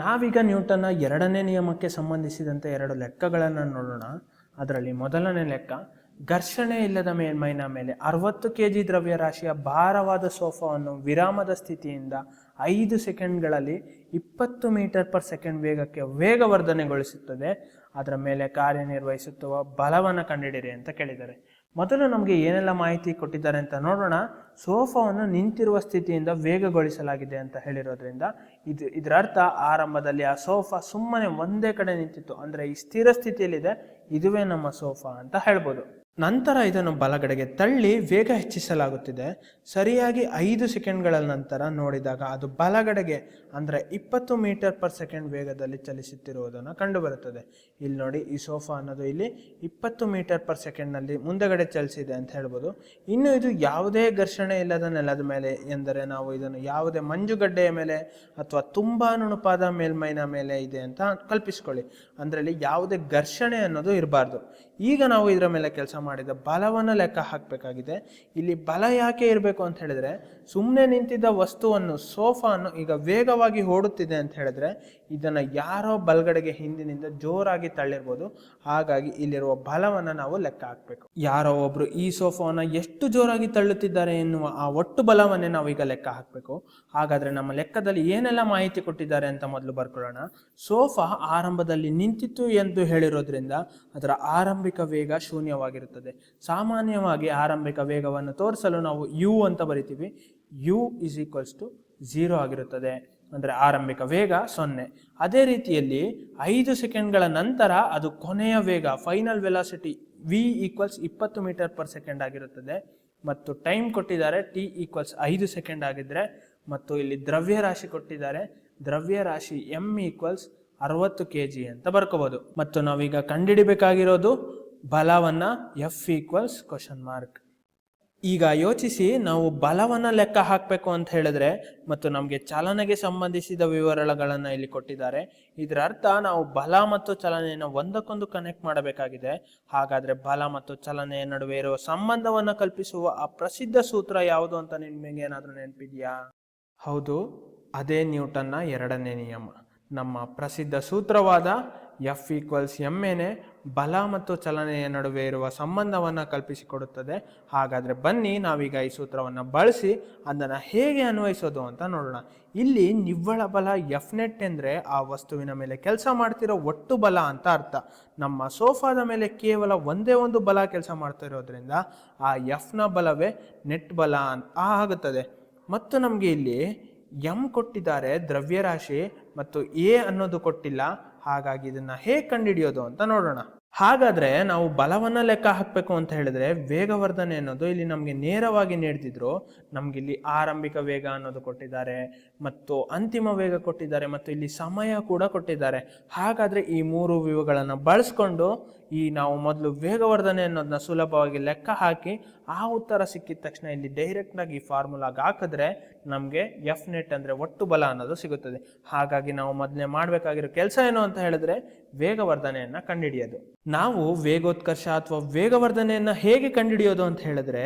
ನಾವೀಗ ನ್ಯೂಟನ್ನ ಎರಡನೇ ನಿಯಮಕ್ಕೆ ಸಂಬಂಧಿಸಿದಂತೆ ಎರಡು ಲೆಕ್ಕಗಳನ್ನು ನೋಡೋಣ. ಅದರಲ್ಲಿ ಮೊದಲನೇ ಲೆಕ್ಕ, ಘರ್ಷಣೆ ಇಲ್ಲದ ಮೇಲ್ಮೈನ ಮೇಲೆ 60 kg ದ್ರವ್ಯರಾಶಿಯ ಭಾರವಾದ ಸೋಫಾವನ್ನು ವಿರಾಮದ ಸ್ಥಿತಿಯಿಂದ 5 ಸೆಕೆಂಡ್ಗಳಲ್ಲಿ 20 ಮೀಟರ್/ಸೆಕೆಂಡ್ ವೇಗಕ್ಕೆ ವೇಗವರ್ಧನೆಗೊಳಿಸುತ್ತದೆ. ಅದರ ಮೇಲೆ ಕಾರ್ಯನಿರ್ವಹಿಸುತ್ತಿರುವ ಬಲವನ್ನು ಕಂಡುಹಿಡಿಯಿರಿ ಅಂತ ಕೇಳಿದ್ದಾರೆ. ಮೊದಲು ನಮಗೆ ಏನೆಲ್ಲ ಮಾಹಿತಿ ಕೊಟ್ಟಿದ್ದಾರೆ ಅಂತ ನೋಡೋಣ. ಸೋಫಾವನ್ನು ನಿಂತಿರುವ ಸ್ಥಿತಿಯಿಂದ ವೇಗಗೊಳಿಸಲಾಗಿದೆ ಅಂತ ಹೇಳಿರೋದ್ರಿಂದ ಇದರ ಅರ್ಥ ಆರಂಭದಲ್ಲಿ ಆ ಸೋಫಾ ಸುಮ್ಮನೆ ಒಂದೇ ಕಡೆ ನಿಂತಿತ್ತು, ಅಂದರೆ ಈ ಸ್ಥಿರ ಸ್ಥಿತಿಯಲ್ಲಿದೆ, ಇದುವೇ ನಮ್ಮ ಸೋಫಾ ಅಂತ ಹೇಳ್ಬೋದು. ನಂತರ ಇದನ್ನು ಬಲಗಡೆಗೆ ತಳ್ಳಿ ವೇಗ ಹೆಚ್ಚಿಸಲಾಗುತ್ತಿದೆ. ಸರಿಯಾಗಿ 5 ಸೆಕೆಂಡ್ಗಳ ನಂತರ ನೋಡಿದಾಗ ಅದು ಬಲಗಡೆಗೆ ಅಂದರೆ 20 ಮೀಟರ್/ಸೆಕೆಂಡ್ ವೇಗದಲ್ಲಿ ಚಲಿಸುತ್ತಿರುವುದನ್ನು ಕಂಡುಬರುತ್ತದೆ. ಇಲ್ಲಿ ನೋಡಿ, ಈ ಸೋಫಾ ಅನ್ನೋದು ಇಲ್ಲಿ 20 ಮೀಟರ್/ಸೆಕೆಂಡ್ನಲ್ಲಿ ಮುಂದೆಗಡೆ ಚಲಿಸಿದೆ ಅಂತ ಹೇಳ್ಬೋದು. ಇನ್ನು ಇದು ಯಾವುದೇ ಘರ್ಷಣೆ ಇಲ್ಲದ ನೆಲದ ಮೇಲೆ, ಎಂದರೆ ನಾವು ಇದನ್ನು ಯಾವುದೇ ಮಂಜುಗಡ್ಡೆಯ ಮೇಲೆ ಅಥವಾ ತುಂಬಾ ನುಣುಪಾದ ಮೇಲ್ಮೈನ ಮೇಲೆ ಇದೆ ಅಂತ ಕಲ್ಪಿಸ್ಕೊಳ್ಳಿ. ಅಂದರೆ ಇಲ್ಲಿ ಯಾವುದೇ ಘರ್ಷಣೆ ಅನ್ನೋದು ಇರಬಾರ್ದು. ಈಗ ನಾವು ಇದರ ಮೇಲೆ ಕೆಲಸ ಮಾಡಿದ ಬಲವನ್ನು ಲೆಕ್ಕ ಹಾಕಬೇಕಾಗಿದೆ. ಇಲ್ಲಿ ಬಲ ಯಾಕೆ ಇರಬೇಕು ಅಂತ ಹೇಳಿದ್ರೆ, ಸುಮ್ಮನೆ ನಿಂತಿದ್ದ ವಸ್ತುವನ್ನು, ಸೋಫಾವನ್ನು ಈಗ ವೇಗವಾಗಿ ಓಡುತ್ತಿದೆ ಅಂತ ಹೇಳಿದ್ರೆ ಇದನ್ನು ಯಾರೋ ಬಲಗಡೆಗೆ ಹಿಂದಿನಿಂದ ಜೋರಾಗಿ ತಳ್ಳಿರ್ಬೋದು. ಹಾಗಾಗಿ ಇಲ್ಲಿರುವ ಬಲವನ್ನು ನಾವು ಲೆಕ್ಕ ಹಾಕಬೇಕು. ಯಾರೋ ಒಬ್ರು ಈ ಸೋಫಾವನ್ನು ಎಷ್ಟು ಜೋರಾಗಿ ತಳ್ಳುತ್ತಿದ್ದಾರೆ ಎನ್ನುವ ಆ ಒಟ್ಟು ಬಲವನ್ನೇ ನಾವು ಈಗ ಲೆಕ್ಕ ಹಾಕಬೇಕು. ಹಾಗಾದ್ರೆ ನಮ್ಮ ಲೆಕ್ಕದಲ್ಲಿ ಏನೆಲ್ಲ ಮಾಹಿತಿ ಕೊಟ್ಟಿದ್ದಾರೆ ಅಂತ ಮೊದಲು ಬರ್ಕೊಳ್ಳೋಣ. ಸೋಫಾ ಆರಂಭದಲ್ಲಿ ನಿಂತಿತ್ತು ಎಂದು ಹೇಳಿರೋದ್ರಿಂದ ಅದರ ಆರಂಭಿಕ ವೇಗ ಶೂನ್ಯವಾಗಿರುತ್ತದೆ. ಸಾಮಾನ್ಯವಾಗಿ ಆರಂಭಿಕ ವೇಗವನ್ನು ತೋರಿಸಲು ನಾವು u ಅಂತ ಬರಿತೀವಿ. u = 0 ಆಗಿರುತ್ತದೆ, ಅಂದರೆ ಆರಂಭಿಕ ವೇಗ 0. ಅದೇ ರೀತಿಯಲ್ಲಿ 5 ಸೆಕೆಂಡ್ಗಳ ನಂತರ ಅದು ಕೊನೆಯ ವೇಗ, ಫೈನಲ್ ವೆಲಾಸಿಟಿ v = 20 ಮೀಟರ್/ಸೆಕೆಂಡ್ ಆಗಿರುತ್ತದೆ. ಮತ್ತು ಟೈಮ್ ಕೊಟ್ಟಿದ್ದಾರೆ, t = 5 ಸೆಕೆಂಡ್ ಆಗಿದ್ರೆ, ಮತ್ತು ಇಲ್ಲಿ ದ್ರವ್ಯರಾಶಿ ಕೊಟ್ಟಿದ್ದಾರೆ, ದ್ರವ್ಯರಾಶಿ m = 60 kg ಅಂತ ಬರ್ಕೋಬಹುದು. ಮತ್ತು ನಾವೀಗ ಕಂಡುಹಿಡಿಬೇಕಾಗಿರೋದು ಬಲವನ್ನ f =? ಈಗ ಯೋಚಿಸಿ, ನಾವು ಬಲವನ್ನ ಲೆಕ್ಕ ಹಾಕಬೇಕು ಅಂತ ಹೇಳಿದ್ರೆ ಮತ್ತು ನಮಗೆ ಚಲನೆಗೆ ಸಂಬಂಧಿಸಿದ ವಿವರಗಳನ್ನು ಇಲ್ಲಿ ಕೊಟ್ಟಿದ್ದಾರೆ. ಇದರ ಅರ್ಥ ನಾವು ಬಲ ಮತ್ತು ಚಲನೆಯನ್ನು ಒಂದಕ್ಕೊಂದು ಕನೆಕ್ಟ್ ಮಾಡಬೇಕಾಗಿದೆ. ಹಾಗಾದ್ರೆ ಬಲ ಮತ್ತು ಚಲನೆಯ ನಡುವೆ ಇರುವ ಸಂಬಂಧವನ್ನು ಕಲ್ಪಿಸುವ ಆ ಪ್ರಸಿದ್ಧ ಸೂತ್ರ ಯಾವುದು ಅಂತ ನಿಮಗೆ ಏನಾದರೂ ನೆನಪಿದೆಯಾ? ಹೌದು, ಅದೇ ನ್ಯೂಟನ್ನ ಎರಡನೇ ನಿಯಮ. ನಮ್ಮ ಪ್ರಸಿದ್ಧ ಸೂತ್ರವಾದ F = ma ಬಲ ಮತ್ತು ಚಲನೆಯ ನಡುವೆ ಇರುವ ಸಂಬಂಧವನ್ನು ಕಲ್ಪಿಸಿಕೊಡುತ್ತದೆ. ಹಾಗಾದರೆ ಬನ್ನಿ ನಾವೀಗ ಈ ಸೂತ್ರವನ್ನು ಬಳಸಿ ಅದನ್ನು ಹೇಗೆ ಅನ್ವಯಿಸೋದು ಅಂತ ನೋಡೋಣ. ಇಲ್ಲಿ ನಿವ್ವಳ ಬಲ Fnet ಎಂದರೆ ಆ ವಸ್ತುವಿನ ಮೇಲೆ ಕೆಲಸ ಮಾಡ್ತಿರೋ ಒಟ್ಟು ಬಲ ಅಂತ ಅರ್ಥ. ನಮ್ಮ ಸೋಫಾದ ಮೇಲೆ ಕೇವಲ ಒಂದೇ ಒಂದು ಬಲ ಕೆಲಸ ಮಾಡ್ತಾ ಇರೋದ್ರಿಂದ ಆ Fನ ಬಲವೇ ನೆಟ್ ಬಲ ಆಗುತ್ತದೆ. ಮತ್ತು ನಮಗೆ ಇಲ್ಲಿ m ಕೊಟ್ಟಿದ್ದಾರೆ ದ್ರವ್ಯರಾಶಿ, ಮತ್ತು a ಅನ್ನೋದು ಕೊಟ್ಟಿಲ್ಲ. ಹಾಗಾಗಿ ಇದನ್ನ ಹೇಗೆ ಕಂಡುಹಿಡಿಯೋದು ಅಂತ ನೋಡೋಣ. ಹಾಗಾದ್ರೆ ನಾವು ಬಲವನ್ನ ಲೆಕ್ಕ ಹಾಕಬೇಕು ಅಂತ ಹೇಳಿದ್ರೆ ವೇಗವರ್ಧನೆ ಅನ್ನೋದು ಇಲ್ಲಿ ನಮಗೆ ನೇರವಾಗಿ ನೀಡ್ತಿದ್ರು. ನಮ್ಗಿಲ್ಲಿ ಆರಂಭಿಕ ವೇಗ ಅನ್ನೋದು ಕೊಟ್ಟಿದ್ದಾರೆ, ಮತ್ತು ಅಂತಿಮ ವೇಗ ಕೊಟ್ಟಿದ್ದಾರೆ, ಮತ್ತು ಇಲ್ಲಿ ಸಮಯ ಕೂಡ ಕೊಟ್ಟಿದ್ದಾರೆ. ಹಾಗಾದ್ರೆ ಈ ಮೂರು ವಿವಗಳನ್ನು ಬಳಸ್ಕೊಂಡು ನಾವು ಮೊದಲು ವೇಗವರ್ಧನೆ ಅನ್ನೋದನ್ನ ಸುಲಭವಾಗಿ ಲೆಕ್ಕ ಹಾಕಿ ಆ ಉತ್ತರ ಸಿಕ್ಕಿದ ತಕ್ಷಣ ಇಲ್ಲಿ ಡೈರೆಕ್ಟ್ ಆಗಿ ಈ ಫಾರ್ಮುಲಾಗೆ ಹಾಕಿದ್ರೆ ನಮಗೆ Fnet ಅಂದ್ರೆ ಒಟ್ಟು ಬಲ ಅನ್ನೋದು ಸಿಗುತ್ತದೆ. ಹಾಗಾಗಿ ನಾವು ಮೊದಲೇ ಮಾಡಬೇಕಾಗಿರೋ ಕೆಲಸ ಏನು ಅಂತ ಹೇಳಿದ್ರೆ ವೇಗವರ್ಧನೆಯನ್ನ ಕಂಡುಹಿಡಿಯೋದು. ನಾವು ವೇಗೋತ್ಕರ್ಷ ಅಥವಾ ವೇಗವರ್ಧನೆಯನ್ನ ಹೇಗೆ ಕಂಡುಹಿಡಿಯೋದು ಅಂತ ಹೇಳಿದ್ರೆ,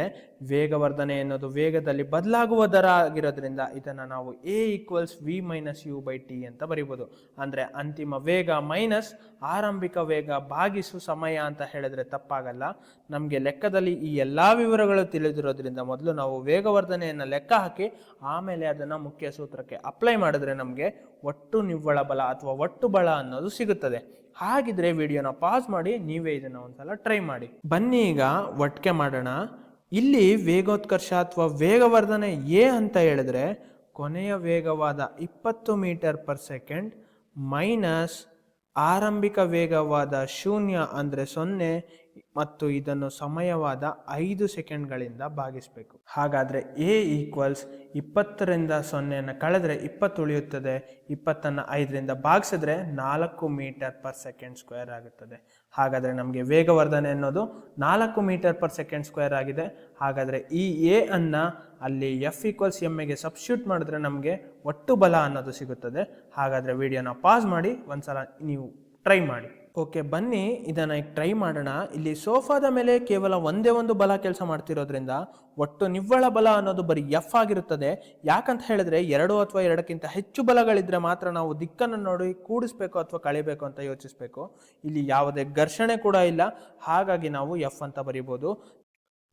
ವೇಗವರ್ಧನೆ ಅನ್ನೋದು ವೇಗದಲ್ಲಿ ಬದಲಾಗುವ ದರ ಆಗಿರೋದ್ರಿಂದ ಇದನ್ನ ನಾವು a = v - u/t ಅಂತ ಬರೀಬಹುದು. ಅಂದ್ರೆ ಅಂತಿಮ ವೇಗ ಮೈನಸ್ ಆರಂಭಿಕ ವೇಗ ಭಾಗಿಸು ಸಮಯ ಅಂತ ಹೇಳಿದ್ರೆ ತಪ್ಪಾಗಲ್ಲ. ನಮಗೆ ಲೆಕ್ಕದಲ್ಲಿ ಈ ಎಲ್ಲಾ ವಿವರಗಳು ತಿಳಿದಿರೋದ್ರಿಂದ ಮೊದಲು ನಾವು ವೇಗವರ್ಧನೆಯನ್ನ ಲೆಕ್ಕ ಹಾಕಿ ಆಮೇಲೆ ಅದನ್ನ ಮುಖ್ಯ ಸೂತ್ರಕ್ಕೆ ಅಪ್ಲೈ ಮಾಡಿದ್ರೆ ನಮಗೆ ಒಟ್ಟು ನಿವ್ವಳ ಬಲ ಅಥವಾ ಒಟ್ಟು ಬಲ ಅನ್ನೋದು ಸಿಗುತ್ತದೆ. ಹಾಗಿದ್ರೆ ವಿಡಿಯೋನ ಪಾಸ್ ಮಾಡಿ ನೀವೇ ಇದನ್ನ ಒಂದ್ಸಲ ಟ್ರೈ ಮಾಡಿ. ಬನ್ನಿ ಈಗ ಒಟ್ಟಿಗೆ ಮಾಡೋಣ. ಇಲ್ಲಿ ವೇಗೋತ್ಕರ್ಷ ಅಥವಾ ವೇಗವರ್ಧನೆ a ಅಂತ ಹೇಳಿದ್ರೆ ಕೊನೆಯ ವೇಗವಾದ 20 ಮೀಟರ್/ಸೆಕೆಂಡ್ ಮೈನಸ್ ಆರಂಭಿಕ ವೇಗವಾದ 0 ಅಂದರೆ 0, ಮತ್ತು ಇದನ್ನು ಸಮಯವಾದ 5 ಸೆಕೆಂಡ್ಗಳಿಂದ ಭಾಗಿಸಬೇಕು. ಹಾಗಾದ್ರೆ a = 20ರಿಂದ 0ನ್ನು ಕಳೆದ್ರೆ 20 ಉಳಿಯುತ್ತದೆ. 20ನ್ನು 5ರಿಂದ ಭಾಗಿಸಿದ್ರೆ 4 ಮೀಟರ್/ಸೆಕೆಂಡ್² ಆಗುತ್ತದೆ. ಹಾಗಾದ್ರೆ ನಮಗೆ ವೇಗವರ್ಧನೆ ಅನ್ನೋದು 4 ಮೀಟರ್/ಸೆಕೆಂಡ್² ಆಗಿದೆ. ಹಾಗಾದ್ರೆ ಈ a ಅನ್ನ ಅಲ್ಲಿ F = ma ಗೆ ಸಬ್ಸ್ಟಿಟ್ಯೂಟ್ ಮಾಡಿದ್ರೆ ನಮಗೆ ಒಟ್ಟು ಬಲ ಅನ್ನೋದು ಸಿಗುತ್ತದೆ. ಹಾಗಾದ್ರೆ ವಿಡಿಯೋನ ಪಾಸ್ ಮಾಡಿ ಒಂದ್ಸಲ ನೀವು ಟ್ರೈ ಮಾಡಿ. ಓಕೆ, ಬನ್ನಿ ಇದನ್ನು ಈಗ ಟ್ರೈ ಮಾಡೋಣ. ಇಲ್ಲಿ ಸೋಫಾದ ಮೇಲೆ ಕೇವಲ ಒಂದೇ ಒಂದು ಬಲ ಕೆಲಸ ಮಾಡ್ತಿರೋದ್ರಿಂದ ಒಟ್ಟು ನಿವ್ವಳ ಬಲ ಅನ್ನೋದು ಬರೀ ಎಫ್ ಆಗಿರುತ್ತದೆ. ಯಾಕಂತ ಹೇಳಿದ್ರೆ 2 ಅಥವಾ 2ಕ್ಕಿಂತ ಹೆಚ್ಚು ಬಲಗಳಿದ್ರೆ ಮಾತ್ರ ನಾವು ದಿಕ್ಕನ್ನು ನೋಡಿ ಕೂಡಿಸ್ಬೇಕು ಅಥವಾ ಕಳಿಬೇಕು ಅಂತ ಯೋಚಿಸ್ಬೇಕು. ಇಲ್ಲಿ ಯಾವುದೇ ಘರ್ಷಣೆ ಕೂಡ ಇಲ್ಲ, ಹಾಗಾಗಿ ನಾವು ಎಫ್ ಅಂತ ಬರೀಬೋದು.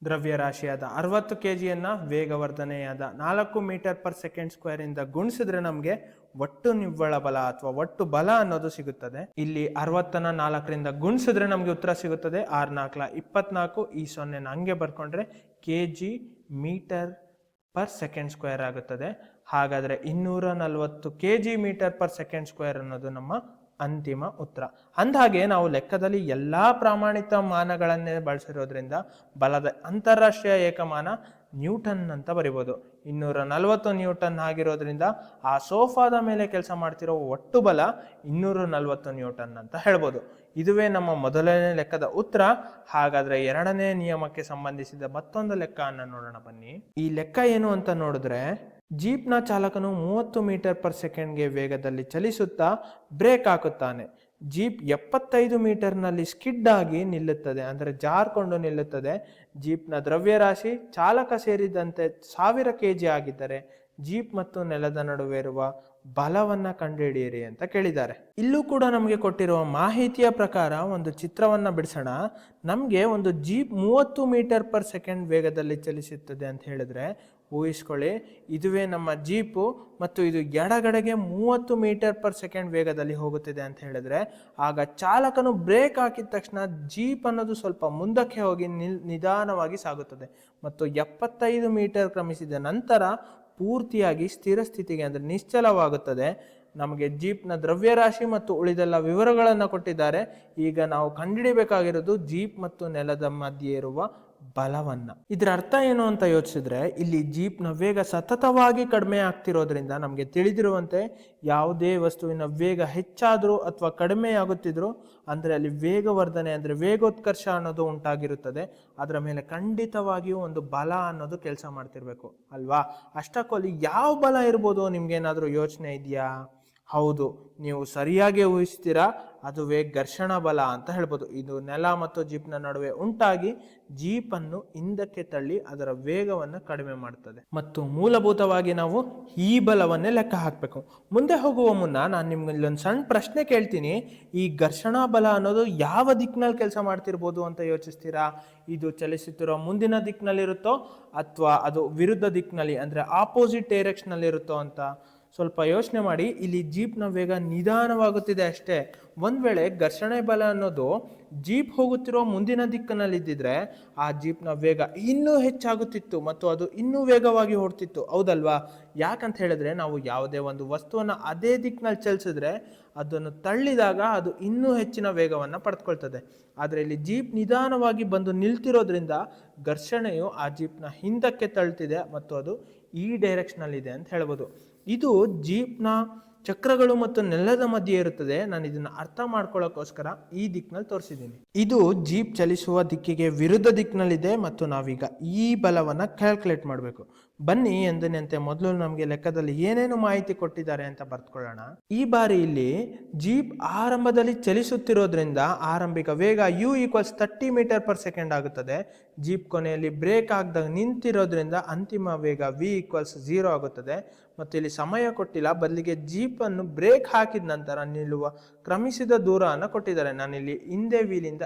ದ್ರವ್ಯರಾಶಿಯಾದ 60 kgಯನ್ನ ವೇಗವರ್ಧನೆಯಾದ 4 ಮೀಟರ್ ಪರ್ ಸೆಕೆಂಡ್ ಸ್ಕ್ವೇರ್ ಇಂದ ಗುಣಿಸಿದ್ರೆ ನಮಗೆ ಒಟ್ಟು ನಿವ್ವಳ ಬಲ ಅಥವಾ ಒಟ್ಟು ಬಲ ಅನ್ನೋದು ಸಿಗುತ್ತದೆ. ಇಲ್ಲಿ 60ನ 4ರಿಂದ ಗುಣಿಸಿದ್ರೆ ನಮಗೆ ಉತ್ತರ ಸಿಗುತ್ತದೆ 6 4 24. ಈ 0ನ ಹಂಗೆ ಬರ್ಕೊಂಡ್ರೆ kg metre per second square ಆಗುತ್ತದೆ. ಹಾಗಾದ್ರೆ 240 kg metre per second square ಅನ್ನೋದು ನಮ್ಮ ಅಂತಿಮ ಉತ್ತರ. ಅಂದಹಾಗೆ ನಾವು ಲೆಕ್ಕದಲ್ಲಿ ಎಲ್ಲಾ ಪ್ರಾಮಾಣಿತ ಮಾನಗಳನ್ನೇ ಬಳಸಿರೋದ್ರಿಂದ ಬಲದ ಅಂತಾರಾಷ್ಟ್ರೀಯ ಏಕಮಾನ ನ್ಯೂಟನ್ ಅಂತ ಬರಿಬೋದು. 240 ನ್ಯೂಟನ್ ಆಗಿರೋದ್ರಿಂದ ಆ ಸೋಫಾದ ಮೇಲೆ ಕೆಲಸ ಮಾಡ್ತಿರೋ ಒಟ್ಟು ಬಲ 240 ನ್ಯೂಟನ್ ಅಂತ ಹೇಳ್ಬೋದು. ಇದುವೇ ನಮ್ಮ ಮೊದಲನೇ ಲೆಕ್ಕದ ಉತ್ತರ. ಹಾಗಾದ್ರೆ ಎರಡನೇ ನಿಯಮಕ್ಕೆ ಸಂಬಂಧಿಸಿದ ಮತ್ತೊಂದು ಲೆಕ್ಕವನ್ನು ನೋಡೋಣ ಬನ್ನಿ. ಈ ಲೆಕ್ಕ ಏನು ಅಂತ ನೋಡಿದ್ರೆ, ಜೀಪ್ನ ಚಾಲಕನು 30 ಮೀಟರ್ ಪರ್ ಸೆಕೆಂಡ್ಗೆ ವೇಗದಲ್ಲಿ ಚಲಿಸುತ್ತಾ ಬ್ರೇಕ್ ಹಾಕುತ್ತಾನೆ. ಜೀಪ್ 75 ಮೀಟರ್ನಲ್ಲಿ ಸ್ಕಿಡ್ ಆಗಿ ನಿಲ್ಲುತ್ತದೆ, ಅಂದರೆ ಜಾರ್ಕೊಂಡು ನಿಲ್ಲುತ್ತದೆ. ಜೀಪ್ನ ದ್ರವ್ಯರಾಶಿ ಚಾಲಕ ಸೇರಿದಂತೆ 1000 kg ಆಗಿದ್ದರೆ ಜೀಪ್ ಮತ್ತು ನೆಲದ ನಡುವೆ ಇರುವ ಬಲವನ್ನ ಕಂಡುಹಿಡಿಯಿರಿ ಅಂತ ಕೇಳಿದ್ದಾರೆ. ಇಲ್ಲೂ ಕೂಡ ನಮಗೆ ಕೊಟ್ಟಿರುವ ಮಾಹಿತಿಯ ಪ್ರಕಾರ ಒಂದು ಚಿತ್ರವನ್ನ ಬಿಡಿಸೋಣ. ನಮಗೆ ಒಂದು ಜೀಪ್ 30 ಮೀಟರ್ ಪರ್ ಸೆಕೆಂಡ್ ವೇಗದಲ್ಲಿ ಚಲಿಸುತ್ತದೆ ಅಂತ ಹೇಳಿದ್ರೆ ಊಹಿಸ್ಕೊಳ್ಳಿ, ಇದುವೇ ನಮ್ಮ ಜೀಪು ಮತ್ತು ಇದು ಎಡಗಡೆಗೆ 30 ಮೀಟರ್ ಪರ್ ಸೆಕೆಂಡ್ ವೇಗದಲ್ಲಿ ಹೋಗುತ್ತಿದೆ ಅಂತ ಹೇಳಿದ್ರೆ, ಆಗ ಚಾಲಕನು ಬ್ರೇಕ್ ಹಾಕಿದ ತಕ್ಷಣ ಜೀಪ್ ಅನ್ನೋದು ಸ್ವಲ್ಪ ಮುಂದಕ್ಕೆ ಹೋಗಿ ನಿಧಾನವಾಗಿ ಸಾಗುತ್ತದೆ ಮತ್ತು 75 ಮೀಟರ್ ಕ್ರಮಿಸಿದ ನಂತರ ಪೂರ್ತಿಯಾಗಿ ಸ್ಥಿರ ಸ್ಥಿತಿಗೆ ಅಂದರೆ ನಿಶ್ಚಲವಾಗುತ್ತದೆ. ನಮಗೆ ಜೀಪ್ನ ದ್ರವ್ಯರಾಶಿ ಮತ್ತು ಉಳಿದೆಲ್ಲ ವಿವರಗಳನ್ನು ಕೊಟ್ಟಿದ್ದಾರೆ. ಈಗ ನಾವು ಕಂಡುಹಿಡಿಯಬೇಕಾಗಿರೋದು ಜೀಪ್ ಮತ್ತು ನೆಲದ ಮಧ್ಯೆ ಇರುವ ಬಲವನ್ನ. ಇದರ ಅರ್ಥ ಏನು ಅಂತ ಯೋಚಿಸಿದ್ರೆ, ಇಲ್ಲಿ ಜೀಪ್ನ ವೇಗ ಸತತವಾಗಿ ಕಡಿಮೆ ಆಗ್ತಿರೋದ್ರಿಂದ ನಮಗೆ ತಿಳಿದಿರುವಂತೆ ಯಾವುದೇ ವಸ್ತುವಿನ ವೇಗ ಹೆಚ್ಚಾದರೂ ಅಥವಾ ಕಡಿಮೆ ಆಗುತ್ತಿದ್ರು ಅಂದರೆ ಅಲ್ಲಿ ವೇಗವರ್ಧನೆ ಅಂದರೆ ವೇಗೋತ್ಕರ್ಷ ಅನ್ನೋದು ಉಂಟಾಗಿರುತ್ತದೆ. ಅದರ ಮೇಲೆ ಖಂಡಿತವಾಗಿಯೂ ಒಂದು ಬಲ ಅನ್ನೋದು ಕೆಲಸ ಮಾಡ್ತಿರ್ಬೇಕು ಅಲ್ವಾ? ಅಷ್ಟಕ್ಕೂ ಅಲ್ಲಿ ಯಾವ ಬಲ ಇರ್ಬೋದು, ನಿಮ್ಗೇನಾದರೂ ಯೋಚನೆ ಇದೆಯಾ? ಹೌದು, ನೀವು ಸರಿಯಾಗಿ ಊಹಿಸ್ತೀರಾ, ಅದುವೇ ಘರ್ಷಣ ಬಲ ಅಂತ ಹೇಳ್ಬೋದು. ಇದು ನೆಲ ಮತ್ತು ಜೀಪ್ನ ನಡುವೆ ಉಂಟಾಗಿ ಜೀಪನ್ನು ಹಿಂದಕ್ಕೆ ತಳ್ಳಿ ಅದರ ವೇಗವನ್ನು ಕಡಿಮೆ ಮಾಡುತ್ತದೆ. ಮತ್ತು ಮೂಲಭೂತವಾಗಿ ನಾವು ಈ ಬಲವನ್ನೇ ಲೆಕ್ಕ ಹಾಕಬೇಕು. ಮುಂದೆ ಹೋಗುವ ಮುನ್ನ ನಾನು ನಿಮ್ಗೆ ಇಲ್ಲೊಂದು ಸಣ್ಣ ಪ್ರಶ್ನೆ ಕೇಳ್ತೀನಿ. ಈ ಘರ್ಷಣಾ ಬಲ ಅನ್ನೋದು ಯಾವ ದಿಕ್ಕಿನಲ್ಲಿ ಕೆಲಸ ಮಾಡ್ತಿರ್ಬೋದು ಅಂತ ಯೋಚಿಸ್ತೀರಾ? ಇದು ಚಲಿಸುತ್ತಿರೋ ಮುಂದಿನ ದಿಕ್ಕಿನಲ್ಲಿರುತ್ತೋ ಅಥವಾ ಅದು ವಿರುದ್ಧ ದಿಕ್ಕಿನಲ್ಲಿ ಅಂದರೆ ಆಪೋಸಿಟ್ ಡೈರೆಕ್ಷನಲ್ಲಿ ಇರುತ್ತೋ ಅಂತ ಸ್ವಲ್ಪ ಯೋಚನೆ ಮಾಡಿ. ಇಲ್ಲಿ ಜೀಪ್ನ ವೇಗ ನಿಧಾನವಾಗುತ್ತಿದೆ ಅಷ್ಟೇ. ಒಂದ್ ವೇಳೆ ಘರ್ಷಣೆ ಬಲ ಅನ್ನೋದು ಜೀಪ್ ಹೋಗುತ್ತಿರೋ ಮುಂದಿನ ದಿಕ್ಕಿನಲ್ಲಿ ಇದ್ದಿದ್ರೆ ಆ ಜೀಪ್ನ ವೇಗ ಇನ್ನೂ ಹೆಚ್ಚಾಗುತ್ತಿತ್ತು ಮತ್ತು ಅದು ಇನ್ನೂ ವೇಗವಾಗಿ ಓಡ್ತಿತ್ತು, ಹೌದಲ್ವಾ? ಯಾಕಂತ ಹೇಳಿದ್ರೆ ನಾವು ಯಾವುದೇ ಒಂದು ವಸ್ತುವನ್ನ ಅದೇ ದಿಕ್ಕಿನಲ್ಲಿ ಚಲಿಸಿದ್ರೆ ಅದನ್ನು ತಳ್ಳಿದಾಗ ಅದು ಇನ್ನೂ ಹೆಚ್ಚಿನ ವೇಗವನ್ನು ಪಡೆದುಕೊಳ್ತದೆ. ಆದರೆ ಇಲ್ಲಿ ಜೀಪ್ ನಿಧಾನವಾಗಿ ಬಂದು ನಿಲ್ತಿರೋದ್ರಿಂದ ಘರ್ಷಣೆಯು ಆ ಜೀಪ್ನ ಹಿಂದಕ್ಕೆ ತಳ್ತಿದೆ ಮತ್ತು ಅದು ಈ ಡೈರೆಕ್ಷನಲ್ಲಿ ಇದೆ ಅಂತ ಹೇಳ್ಬೋದು. ಇದು ಜೀಪ್ನ ಚಕ್ರಗಳು ಮತ್ತು ನೆಲದ ಮಧ್ಯೆ ಇರುತ್ತದೆ. ನಾನು ಇದನ್ನ ಅರ್ಥ ಮಾಡ್ಕೊಳ್ಳೋಕ್ಕೋಸ್ಕರ ಈ ದಿಕ್ಕಿನಲ್ಲಿ ತೋರಿಸಿದ್ದೀನಿ. ಇದು ಜೀಪ್ ಚಲಿಸುವ ದಿಕ್ಕಿಗೆ ವಿರುದ್ಧ ದಿಕ್ಕಿನಲ್ಲಿದೆ ಮತ್ತು ನಾವೀಗ ಈ ಬಲವನ್ನ ಕ್ಯಾಲ್ಕುಲೇಟ್ ಮಾಡಬೇಕು. ಬನ್ನಿ, ಎಂದಿನಂತೆ ಮೊದಲು ನಮಗೆ ಲೆಕ್ಕದಲ್ಲಿ ಏನೇನು ಮಾಹಿತಿ ಕೊಟ್ಟಿದ್ದಾರೆ ಅಂತ ಬರ್ತ್ಕೊಳ್ಳೋಣ. ಈ ಬಾರಿ ಇಲ್ಲಿ ಜೀಪ್ ಆರಂಭದಲ್ಲಿ ಚಲಿಸುತ್ತಿರೋದ್ರಿಂದ ಆರಂಭಿಕ ವೇಗ u = 30 ಮೀಟರ್ ಪರ್ ಸೆಕೆಂಡ್ ಆಗುತ್ತದೆ. ಜೀಪ್ ಕೊನೆಯಲ್ಲಿ ಬ್ರೇಕ್ ಆಗದಾಗ ನಿಂತಿರೋದ್ರಿಂದ ಅಂತಿಮ ವೇಗ v = 0 ಆಗುತ್ತದೆ. ಮತ್ತು ಇಲ್ಲಿ ಸಮಯ ಕೊಟ್ಟಿಲ್ಲ, ಬದಲಿಗೆ ಜೀಪ್ ಅನ್ನು ಬ್ರೇಕ್ ಹಾಕಿದ ನಂತರ ನಿಲ್ಲುವ ಕ್ರಮಿಸಿದ ದೂರ ಅನ್ನು ಕೊಟ್ಟಿದ್ದಾರೆ. ನಾನಿಲ್ಲಿ ಹಿಂದೆ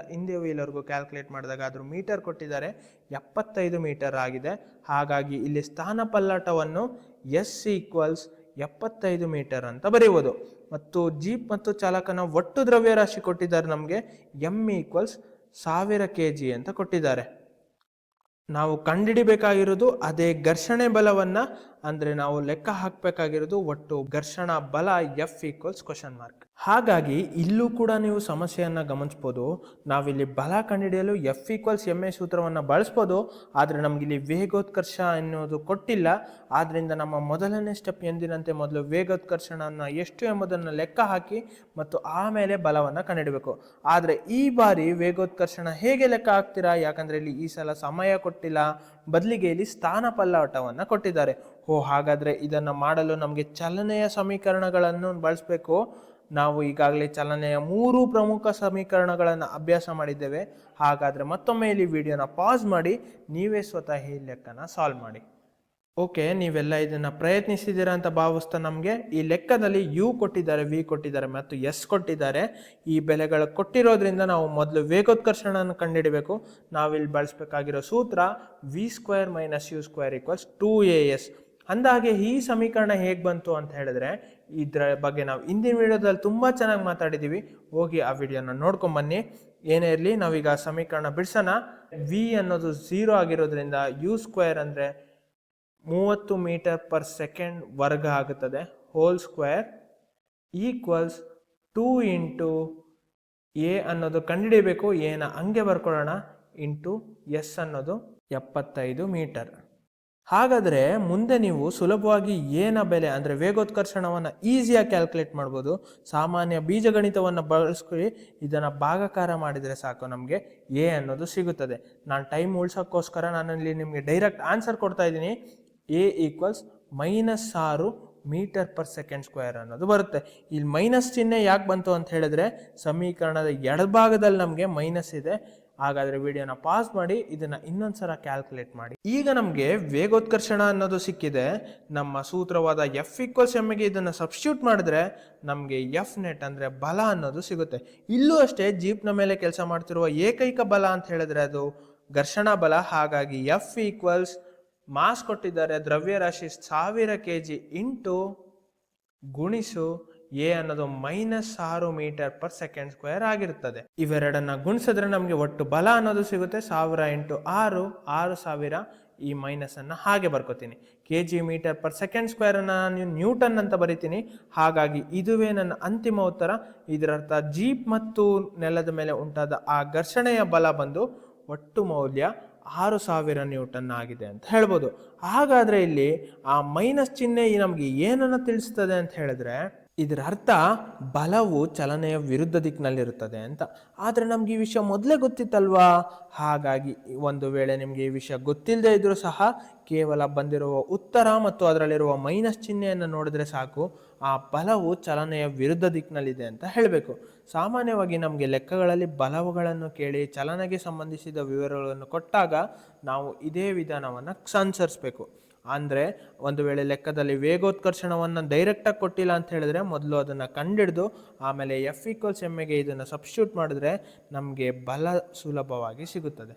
ವೀಲ್ವರೆಗೂ ಕ್ಯಾಲ್ಕುಲೇಟ್ ಮಾಡಿದಾಗ ಅದ್ರ ಮೀಟರ್ ಕೊಟ್ಟಿದ್ದಾರೆ, 75 ಮೀಟರ್ ಆಗಿದೆ. ಹಾಗಾಗಿ ಇಲ್ಲಿ ಸ್ಥಾನ ಪಲ್ಲಟವನ್ನು s = 75 ಮೀಟರ್ ಅಂತ ಬರೆಯುವುದು. ಮತ್ತು ಜೀಪ್ ಮತ್ತು ಚಾಲಕನ ಒಟ್ಟು ದ್ರವ್ಯರಾಶಿ ಕೊಟ್ಟಿದ್ದಾರೆ, ನಮಗೆ m = 1000 kg ಅಂತ ಕೊಟ್ಟಿದ್ದಾರೆ. ನಾವು ಕಂಡುಹಿಡಿಬೇಕಾಗಿರೋದು ಅದೇ ಘರ್ಷಣೆ ಬಲವನ್ನ, ಅಂದ್ರೆ ನಾವು ಲೆಕ್ಕ ಹಾಕಬೇಕಾಗಿರೋದು ಒಟ್ಟು ಘರ್ಷಣಾ ಬಲ F = ? ಹಾಗಾಗಿ ಇಲ್ಲೂ ಕೂಡ ನೀವು ಸಮಸ್ಯೆಯನ್ನ ಗಮನಿಸಬಹುದು. ನಾವಿಲ್ಲಿ ಬಲ ಕಂಡುಹಿಡಿಯಲು F = ma ಸೂತ್ರವನ್ನು ಬಳಸ್ಬೋದು, ಆದರೆ ನಮಗಿಲ್ಲಿ ವೇಗೋತ್ಕರ್ಷ ಎನ್ನುವುದು ಕೊಟ್ಟಿಲ್ಲ. ಆದ್ರಿಂದ ನಮ್ಮ ಮೊದಲನೇ ಸ್ಟೆಪ್ ಎಂದಿನಂತೆ ಮೊದಲು ವೇಗೋತ್ಕರ್ಷಣ ಎಷ್ಟು ಎಂಬುದನ್ನು ಲೆಕ್ಕ ಹಾಕಿ ಮತ್ತು ಆಮೇಲೆ ಬಲವನ್ನು ಕಂಡುಹಿಡಬೇಕು. ಆದರೆ ಈ ಬಾರಿ ವೇಗೋತ್ಕರ್ಷಣ ಹೇಗೆ ಲೆಕ್ಕ ಹಾಕ್ತೀರಾ? ಯಾಕಂದ್ರೆ ಇಲ್ಲಿ ಈ ಸಲ ಸಮಯ ಕೊಟ್ಟಿಲ್ಲ, ಬದಲಿಗೆ ಇಲ್ಲಿ ಸ್ಥಾನ ಪಲ್ಲಟವನ್ನು ಕೊಟ್ಟಿದ್ದಾರೆ. ಹಾಗಾದ್ರೆ ಇದನ್ನ ಮಾಡಲು ನಮಗೆ ಚಲನೆಯ ಸಮೀಕರಣಗಳನ್ನು ಬಳಸಬೇಕು. ನಾವು ಈಗಾಗಲೇ ಚಲನೆಯ 3 ಪ್ರಮುಖ ಸಮೀಕರಣಗಳನ್ನು ಅಭ್ಯಾಸ ಮಾಡಿದ್ದೇವೆ. ಹಾಗಾದರೆ ಮತ್ತೊಮ್ಮೆ ಇಲ್ಲಿ ವಿಡಿಯೋನ ಪಾಸ್ ಮಾಡಿ ನೀವೇ ಸ್ವತಃ ಈ ಲೆಕ್ಕನ ಸಾಲ್ವ್ ಮಾಡಿ. ಓಕೆ, ನೀವೆಲ್ಲ ಇದನ್ನು ಪ್ರಯತ್ನಿಸಿದ್ದೀರಾ ಅಂತ ಭಾವಿಸ್ತಾ ನಮಗೆ ಈ ಲೆಕ್ಕದಲ್ಲಿ ಯು ಕೊಟ್ಟಿದ್ದಾರೆ, ವಿ ಕೊಟ್ಟಿದ್ದಾರೆ ಮತ್ತು ಎಸ್ ಕೊಟ್ಟಿದ್ದಾರೆ. ಈ ಬೆಲೆಗಳು ಕೊಟ್ಟಿರೋದ್ರಿಂದ ನಾವು ಮೊದಲು ವೇಗೋತ್ಕರ್ಷಣವನ್ನು ಕಂಡುಹಿಡಬೇಕು. ನಾವಿಲ್ಲಿ ಬಳಸಬೇಕಾಗಿರೋ ಸೂತ್ರ v² - u² = 2as. ಅಂದಾಗೆ ಈ ಸಮೀಕರಣ ಹೇಗೆ ಬಂತು ಅಂತ ಹೇಳಿದ್ರೆ ಇದರ ಬಗ್ಗೆ ನಾವು ಹಿಂದಿನ ವಿಡಿಯೋದಲ್ಲಿ ತುಂಬ ಚೆನ್ನಾಗಿ ಮಾತಾಡಿದ್ದೀವಿ. ಹೋಗಿ ಆ ವಿಡಿಯೋನ ನೋಡ್ಕೊಂಬನ್ನಿ. ಏನೇ ಇರಲಿ, ನಾವೀಗ ಸಮೀಕರಣ ಬಿಡಿಸೋಣ. ವಿ ಅನ್ನೋದು 0 ಆಗಿರೋದ್ರಿಂದ u² ಅಂದರೆ 30 ಮೀಟರ್ ಪರ್ ಸೆಕೆಂಡ್ ವರ್ಗ ಆಗುತ್ತದೆ. Whole square equals 2 into A ಅನ್ನೋದು ಕಂಡುಹಿಡಿಯಬೇಕು. ಎನ ಹಂಗೆ ಬರ್ಕೊಳ್ಳೋಣ, ಇಂಟು ಎಸ್ ಅನ್ನೋದು 75 ಮೀಟರ್. ಹಾಗಾದರೆ ಮುಂದೆ ನೀವು ಸುಲಭವಾಗಿ ಏನ ಬೆಲೆ ಅಂದರೆ ವೇಗೋತ್ಕರ್ಷಣವನ್ನು ಈಸಿಯಾಗಿ ಕ್ಯಾಲ್ಕುಲೇಟ್ ಮಾಡ್ಬೋದು. ಸಾಮಾನ್ಯ ಬೀಜಗಣಿತವನ್ನು ಬಳಸ್ಕೊಳ್ಳಿ ಇದನ್ನು ಭಾಗಾಕಾರ ಮಾಡಿದರೆ ಸಾಕು, ನಮಗೆ ಎ ಅನ್ನೋದು ಸಿಗುತ್ತದೆ. ನಾನು ಟೈಮ್ ಉಳ್ಸೋಕ್ಕೋಸ್ಕರ ನಾನಲ್ಲಿ ನಿಮಗೆ ಡೈರೆಕ್ಟ್ ಆನ್ಸರ್ ಕೊಡ್ತಾ ಇದ್ದೀನಿ. A equals -6 metre per second square ಅನ್ನೋದು ಬರುತ್ತೆ. ಇಲ್ಲಿ ಮೈನಸ್ ಚಿಹ್ನೆ ಯಾಕೆ ಬಂತು ಅಂತ ಹೇಳಿದ್ರೆ ಸಮೀಕರಣದ ಎಡಭಾಗದಲ್ಲಿ ನಮಗೆ ಮೈನಸ್ ಇದೆ. ಹಾಗಾದರೆ ವಿಡಿಯೋನ ಪಾಸ್ ಮಾಡಿ ಇದನ್ನು ಇನ್ನೊಂದ್ಸಲ ಕ್ಯಾಲ್ಕುಲೇಟ್ ಮಾಡಿ. ಈಗ ನಮಗೆ ವೇಗೋತ್ಕರ್ಷಣ ಅನ್ನೋದು ಸಿಕ್ಕಿದೆ. ನಮ್ಮ ಸೂತ್ರವಾದ F=mಗೆ ಇದನ್ನು ಸಬ್ಸ್ಟಿಟ್ಯೂಟ್ ಮಾಡಿದ್ರೆ ನಮಗೆ ಎಫ್ ನೆಟ್ ಅಂದರೆ ಬಲ ಅನ್ನೋದು ಸಿಗುತ್ತೆ. ಇಲ್ಲೂ ಅಷ್ಟೇ ಜೀಪ್ನ ಮೇಲೆ ಕೆಲಸ ಮಾಡ್ತಿರುವ ಏಕೈಕ ಬಲ ಅಂತ ಹೇಳಿದ್ರೆ ಅದು ಘರ್ಷಣಾ ಬಲ. ಹಾಗಾಗಿ F= ಮಾಸ್ ಕೊಟ್ಟಿದ್ದಾರೆ, ದ್ರವ್ಯರಾಶಿ 1000 kg ಇಂಟು ಗುಣಿಸು ಎ ಅನ್ನೋದು -6 ಮೀಟರ್ ಪರ್ ಸೆಕೆಂಡ್ ಸ್ಕ್ವೇರ್ ಆಗಿರುತ್ತದೆ. ಇವೆರಡನ್ನ ಗುಣಿಸಿದ್ರೆ ನಮಗೆ ಒಟ್ಟು ಬಲ ಅನ್ನೋದು ಸಿಗುತ್ತೆ 1000 ಇಂಟು 6 6000. ಈ ಮೈನಸ್ ಅನ್ನ ಹಾಗೆ ಬರ್ಕೋತೀನಿ. kg metre per second square ಅನ್ನ ನಾನು ನ್ಯೂಟನ್ ಅಂತ ಬರಿತೀನಿ. ಹಾಗಾಗಿ ಇದುವೇ ನನ್ನ ಅಂತಿಮ ಉತ್ತರ. ಇದರರ್ಥ ಜೀಪ್ ಮತ್ತು ನೆಲದ ಮೇಲೆ ಉಂಟಾದ ಆ ಘರ್ಷಣೆಯ ಬಲ ಬಂದು ಒಟ್ಟು ಮೌಲ್ಯ 6000 ನ್ಯೂಟನ್ ಆಗಿದೆ ಅಂತ ಹೇಳ್ಬೋದು. ಹಾಗಾದರೆ ಇಲ್ಲಿ ಆ ಮೈನಸ್ ಚಿಹ್ನೆ ನಮಗೆ ಏನನ್ನು ತಿಳಿಸ್ತದೆ ಅಂತ ಹೇಳಿದ್ರೆ ಇದರ ಅರ್ಥ ಬಲವು ಚಲನೆಯ ವಿರುದ್ಧ ದಿಕ್ಕಿನಲ್ಲಿರುತ್ತದೆ ಅಂತ. ಆದರೆ ನಮ್ಗೆ ಈ ವಿಷಯ ಮೊದಲೇ ಗೊತ್ತಿತ್ತಲ್ವಾ? ಹಾಗಾಗಿ ಒಂದು ವೇಳೆ ನಿಮಗೆ ಈ ವಿಷಯ ಗೊತ್ತಿಲ್ಲದೆ ಇದ್ರೂ ಸಹ ಕೇವಲ ಬಂದಿರುವ ಉತ್ತರ ಮತ್ತು ಅದರಲ್ಲಿರುವ ಮೈನಸ್ ಚಿಹ್ನೆಯನ್ನು ನೋಡಿದ್ರೆ ಸಾಕು, ಆ ಬಲವು ಚಲನೆಯ ವಿರುದ್ಧ ದಿಕ್ಕಿನಲ್ಲಿದೆ ಅಂತ ಹೇಳಬೇಕು. ಸಾಮಾನ್ಯವಾಗಿ ನಮಗೆ ಲೆಕ್ಕಗಳಲ್ಲಿ ಬಲವುಗಳನ್ನು ಕೇಳಿ ಚಲನೆಗೆ ಸಂಬಂಧಿಸಿದ ವಿವರಗಳನ್ನು ಕೊಟ್ಟಾಗ ನಾವು ಇದೇ ವಿಧಾನವನ್ನು ಅನುಸರಿಸಬೇಕು. ಅಂದರೆ ಒಂದು ವೇಳೆ ಲೆಕ್ಕದಲ್ಲಿ ವೇಗೋತ್ಕರ್ಷಣವನ್ನು ಡೈರೆಕ್ಟಾಗಿ ಕೊಟ್ಟಿಲ್ಲ ಅಂತ ಹೇಳಿದ್ರೆ ಮೊದಲು ಅದನ್ನು ಕಂಡಿಡಿದು ಆಮೇಲೆ F=mಗೆ ಇದನ್ನು ಸಬ್ಸ್ಟಿಟ್ಯೂಟ್ ಮಾಡಿದ್ರೆ ನಮಗೆ ಬಲ ಸುಲಭವಾಗಿ ಸಿಗುತ್ತದೆ.